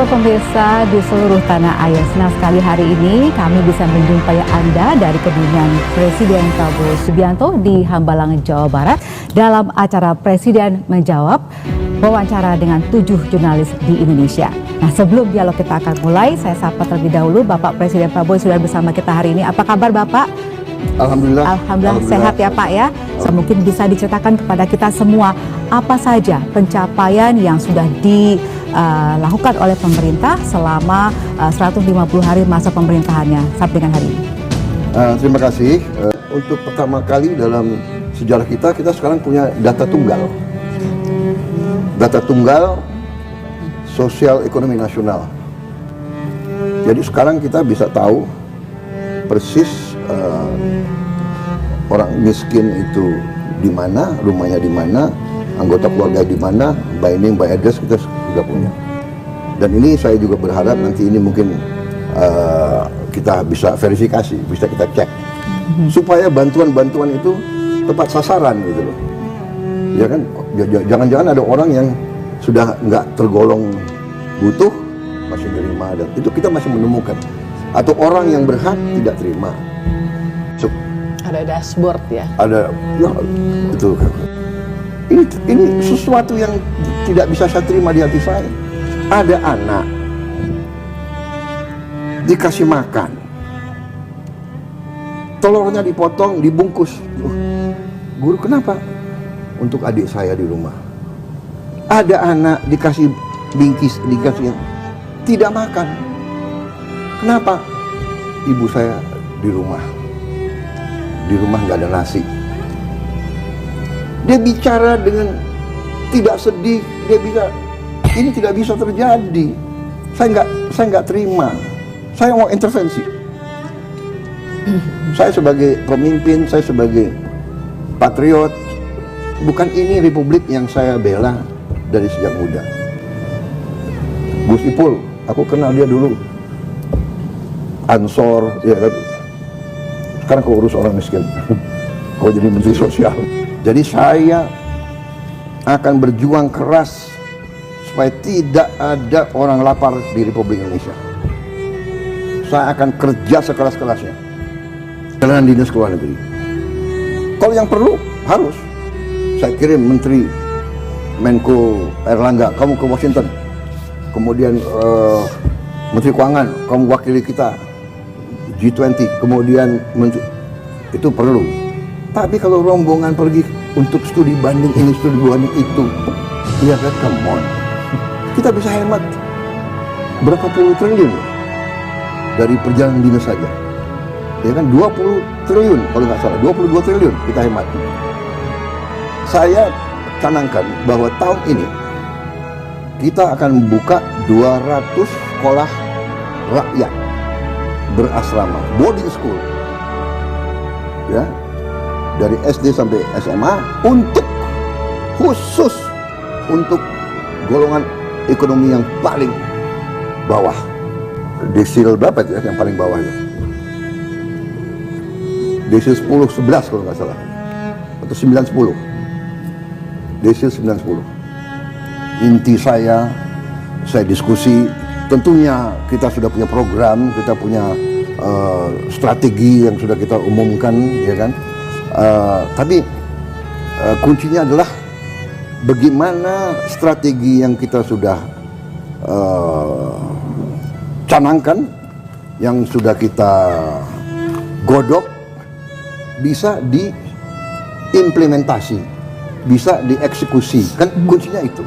pemirsa di seluruh tanah air, senang sekali hari ini kami bisa menjumpai Anda dari kediaman Presiden Prabowo Subianto di Hambalang, Jawa Barat dalam acara Presiden Menjawab, wawancara dengan 7 jurnalis di Indonesia. Nah, sebelum dialog kita akan mulai, saya sapa terlebih dahulu Bapak Presiden Prabowo sudah bersama kita hari ini. Apa kabar Bapak? Alhamdulillah sehat ya Pak ya. Mungkin bisa diceritakan kepada kita semua apa saja pencapaian yang sudah dilakukan oleh pemerintah selama 150 hari masa pemerintahannya sampai dengan hari ini. Terima kasih. Untuk pertama kali dalam sejarah kita sekarang punya data tunggal. Data tunggal sosial ekonomi nasional. Jadi sekarang kita bisa tahu persis orang miskin itu di mana, rumahnya di mana, anggota keluarga di mana, by name, by address kita sudah punya. Dan ini saya juga berharap nanti ini mungkin kita bisa verifikasi, bisa kita cek, supaya bantuan-bantuan itu tepat sasaran gitu loh. Ya kan, jangan-jangan ada orang yang sudah nggak tergolong butuh masih terima, dan itu kita masih menemukan. Atau orang yang berhak tidak terima. Ada dashboard ya? Ada, ya itu kan. Ini sesuatu yang tidak bisa saya terima di hati saya. Ada anak dikasih makan, telurnya dipotong, dibungkus. Guru, kenapa? Untuk adik saya di rumah. Ada anak dikasih bingkis, dikasih tidak makan. Kenapa? Ibu saya di rumah nggak ada nasi. Dia bicara dengan tidak sedih, dia bisa, ini tidak bisa terjadi. Saya nggak terima. Saya mau intervensi. Saya sebagai pemimpin, saya sebagai patriot, bukan ini republik yang saya bela dari sejak muda. Gus Ipul, aku kenal dia dulu. Ansor, ya kan. Sekarang kau urus orang miskin, kau jadi menteri sosial. Jadi saya akan berjuang keras supaya tidak ada orang lapar di Republik Indonesia. Saya akan kerja sekeras-kerasnya. Jalan dinas ke luar negeri. Kalau yang perlu harus saya kirim Menteri Menko Erlangga, kamu ke Washington. Kemudian Menteri Keuangan, kamu wakili kita. G20, kemudian itu perlu. Tapi kalau rombongan pergi untuk studi banding ini, studi banding itu, ya kan, come on. Kita bisa hemat berapa puluh triliun dari perjalanan dinas saja. Ya kan, 20 triliun kalau nggak salah, 22 triliun kita hemat. Saya canangkan bahwa tahun ini kita akan membuka 200 sekolah rakyat berasrama, boarding school, ya, dari SD sampai SMA, khusus untuk golongan ekonomi yang paling bawah. Desil berapa ya yang paling bawah itu? Desil 10-11 kalau nggak salah, atau 9-10. Desil 9-10. Inti saya diskusi. Tentunya kita sudah punya program, kita punya strategi yang sudah kita umumkan, ya kan. Tapi kuncinya adalah bagaimana strategi yang kita sudah canangkan, yang sudah kita godok, bisa diimplementasi, bisa dieksekusi. Kan kuncinya itu.